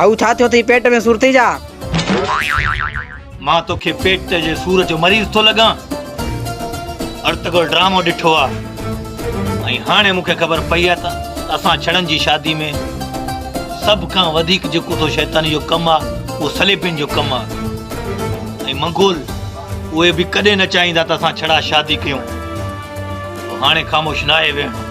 भाऊ छा थियो थी पेट में सूर थी जा? मां तोखे पेट जे सूर जो मरीज तो लगा। अर्तगोल ड्रामो डिठो आ ऐं हाणे मूंखे ख़बर पई आहे त असां छड़नि जी शादी में सभ खां वधीक जेको तो शैतानी जो कमु आहे उहो सलेबिन जो कमु आहे ऐं मंगोल उहे बि कॾहिं न चाहींदा त असां छड़ा शादी कयूं। हाणे ख़ामोश न आहे वेहणो।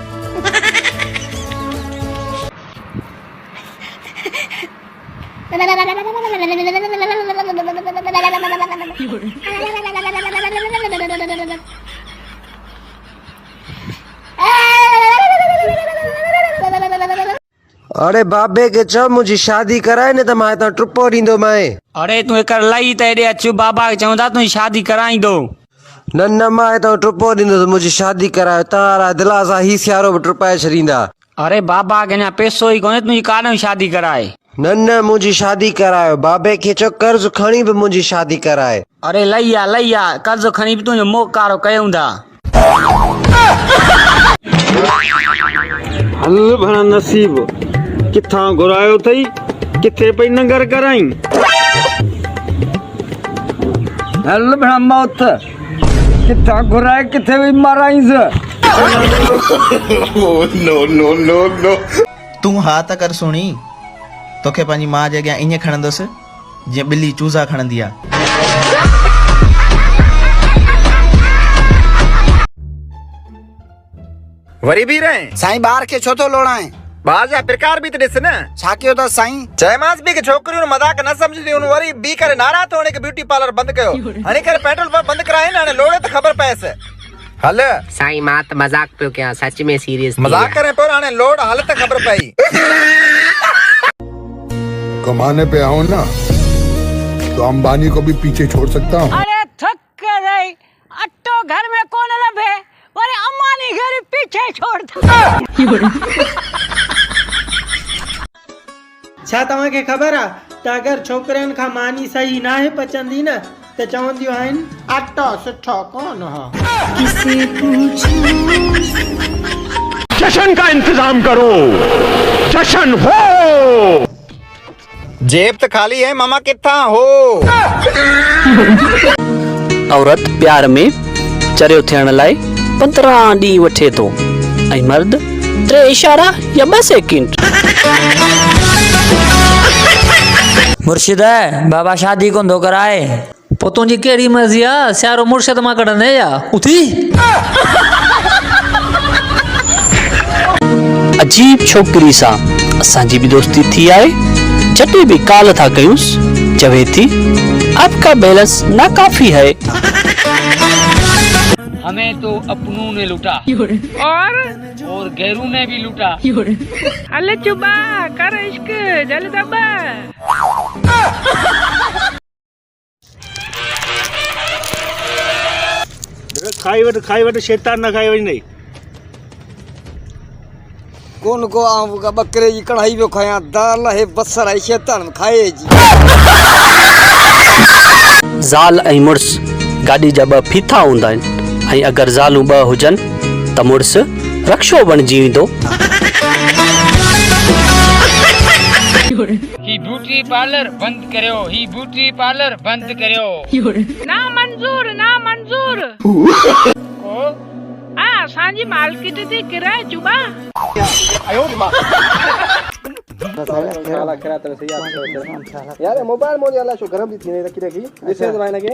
अरे बाबे के चो मुझी शादी कराए ने त मां त ट्रुपो ॾींदो माए। अरे तू एक लई त एॾे अचु बाबा खे चवंदा तुंहिंजी शादी कराईंदो। न मां त ट्रुपो ॾींदो त मुझी शादी कराए तारा दिला सां ही सियारो बि ट्रुपाए छॾींदा। अरे बाबा के अञा पैसो ई कोन्हे तुंहिंजी कान शादी कराए। न मुझी शादी करायो बाबे के चो कर्ज खणी बि मुझी शादी कराए। अरे लईया कर्ज खणी बि तुंहिंजो मोकारो कयूं था। हल भला नसीब किथां घुरायो थई किथे पई नंगर कराई। हल भला मौत किथां घुराए किथे भी माराईस। नो तू हा त कर सुणी तोखे पंहिंजी मां जे अॻियां ईअं खणंदुसि जीअं ॿिली चूज़ा खणंदी आहे। वरी भी रहे साईं बार के छो तो लोड़ा है? बार जा प्रकार भी तो ॾिस न। छा कयो त साईं? चयमांस बि के छोकरियूं मजाक न समझदी उन वरी बी करे नाराज़ तो के ब्यूटी पार्लर बंद कयो। हणी करे पेट्रोल पंप बंद कराए न हाणे लोड़े त ख़बर पएस। हल साईं मां त मजाक पियो कयां सच में सीरियस मजाक करे पर हाणे लोड़ हाल त ख़बर पई। कमाने पे आओ ना तो अंबानी को भी पीछे छोड़ सकता हूँ। अरे थक गई अट्टो घर में कौन लभे अरे अम्बानी घर पीछे छोड़ता। छा तव्हांखे ख़बर आहे त अगरि छोकिरनि खां मानी सही नाहे पचंदी न त चवंदियूं आहिनि अटो सुठो कोन हो। जश्न का इंतजाम करो जश्न हो। जेब तो खाली है मामा किथा हो। औरत प्यार में चरियो थियण लाइ 15 ॾींहं वठे थो ऐं मर्द 3 इशारा या 2 सेकंड। मुर्शिद बाबा शादी कोन थो कराए। पोइ तुंहिंजी कहिड़ी मर्ज़ी आहे सियारो मुर्शिद मां कढंदे या उथी। अजीब छोकिरी सां असांजी बि दोस्ती थी आहे। जॾहिं बि काल था कयूंसि चवे थी आपका बैलेंस नाकाफी है। हमें तो अपनों ने लूटा और गैरों ने भी लूटा। अले चुबा कर इश्क जल दबा। खाई वट शैतान ना खाई वही नहीं। कोन को आऊं का बकरे जी कढ़ाई में खाया दाल है बसर है शैतान खाए जी। ज़ाल ऐं मुड़ुस गाॾी जा 2 फीथा हूंदा आहिनि ऐं अगरि ज़ालूं 2 हुजनि त मुड़ुस रक्षो बणिजी वेंदो। ही ब्यूटी पार्लर बंद करियो। ही ब्यूटी पार्लर बंद करियो। ना मंजूर को आ सांजी मार्केट ते किराए चुबा। यार मोबाइल मोजे अल्लाह शो गरम थी ने रखी जैसे दवाई लगे।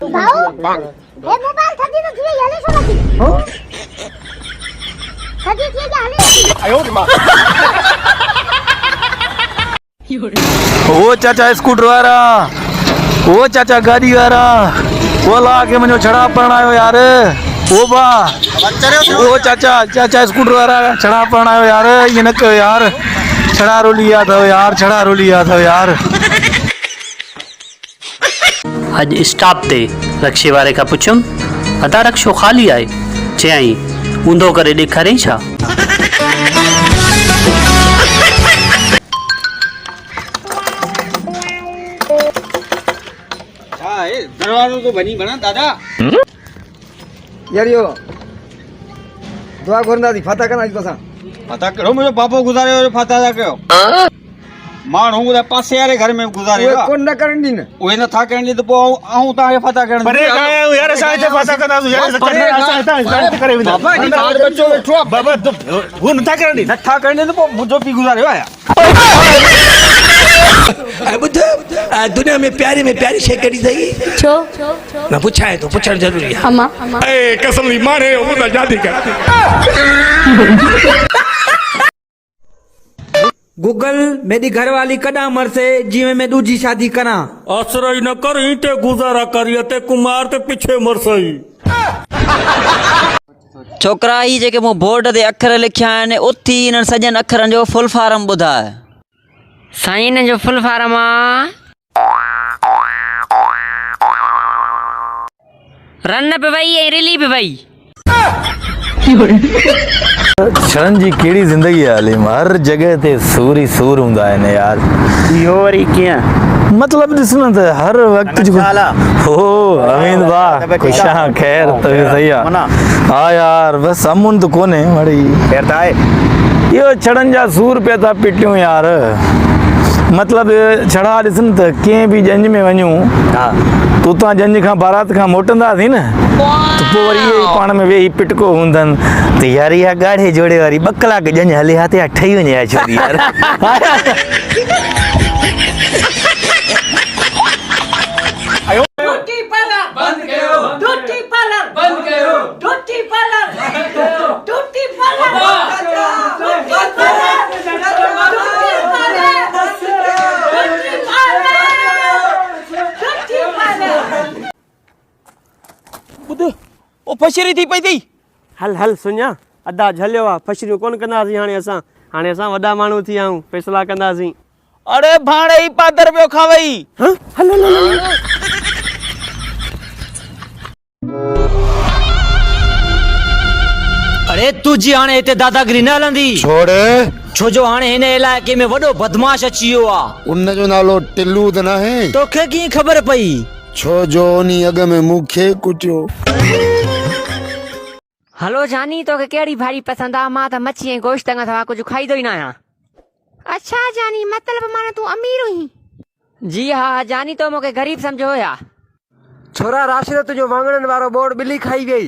भाऊ ए मोबाइल थदी तो थी याले सो लगी हो थदी थी याले आयो मां। ओ चाचा स्कूटर वारा ओ चाचा गाड़ी वारा वो ला के मुझे छड़ा पड़ायो यार। ओ बा ओ चाचा स्कूटर वारा छड़ा पड़ायो यार। ये न कयो यार छड़ा रोलिया था यार। अॼु स्टॉप ते रक्षे वारे खां पुछियुमि अदा रक्षो ख़ाली आहे। चयईं ऊंधो करे ॾेखारियईं छा। दरवाजो तो बनी बना दादा। यार यो दुआ घुरंदा थी फाता कना तो सा पता करो मुझे बापो गुजारे और फाता जा कयो माण्हू ॿुधाए पासे वारे घर में गुज़ारे उहे कोन न करण ॾी न उहे नथा करण ॾी त पोइ आऊं तव्हांखे फता करण परे कयो यार असां हिते फाता कंदासीं यार असां हिते करे वेंदा बाबा जी ॿार बच्चो वेठो आहे बाबा हू नथा करण ॾी नथा करण ॾी त पोइ मुंहिंजो पीउ गुज़ारियो आहे ॿुध दुनिया में प्यारी शइ कहिड़ी अथई छो न पुछाए तो पुछण ज़रूरी आहे अम्मा कसम दी मारे मुंहिंजा शादी कर गूगल मेरी घरवाली कॾहिं मरसे जीवन में दूजी शादी करा आसराई न कर ते गुजारा करिए ते कुमार ते पीछे मरसई छोकरा ही जेके मो बोर्ड ते अखर लिखिया आहिनि उथी इन्हनि सॼनि अखरनि जो फुल फार्म ॿुधाए साईं हिन जो फुल फार्म आहे रन पे वई ऐं रिली पे वई छड़न जी कहिड़ी ज़िंदगी आहे हलीम हर जॻह ते सूर ई सूर हूंदा आहिनि यार इहो वरी कीअं मतलब ॾिस न त हर वक़्तु हो अमीन वाह ख़ुशा ख़ैर त सही आहे हा यार बसि अमुन त कोन्हे वरी ख़ैर त आहे इहो छड़नि जा सूर पिया था पिटियूं यार मतलब छड़ा ॾिस न त कंहिं बि जंज में वञूं त उतां जंज खां बारात खां मोटंदासीं न त पोइ वरी इहे पाण में वेही पिटको हूंदनि त यार इहा ॻाढ़े जोड़े वारी 2 कलाक जंज हले हा त इहा ठही वञे हा छोरी यार ड्यूटी पार्लर बंद कयो ड्यूटी पार्लर बंद कयो ड्यूटी पार्लर ड्यूटी पार्लर ओ फशरी थी पई थी हल हल सुञा अदा झलियो आहे फशरियूं कोन कंदासीं हाणे असां वॾा माण्हू थी आहियूं फ़ैसिला कंदासीं अरे भाणे ई पादर पियो खावई हल हल हल अरे तुझी हाणे हिते दादागिरी न हलंदी छोड़ छो जो हाणे हिन इलाइक़े में वॾो बदमाश अची वियो आहे उन जो नालो टिल्लू त न आहे तोखे कीअं ख़बर पई छो जो उनी अॻ में मूंखे कुटियो हलो जानी तोखे कहिड़ी भाॼी पसंदि आहे मां त मच्छी ऐं गोश्त खां सवाइ कुझु खाईंदो ई न आहियां अच्छा जानी मतलब माना तूं अमीर हुई जी हा जानी तो मूंखे ग़रीब सम्झो हुया छोरा राशिद तुंहिंजो वाङणनि वारो बोर्ड ॿिली खाई वई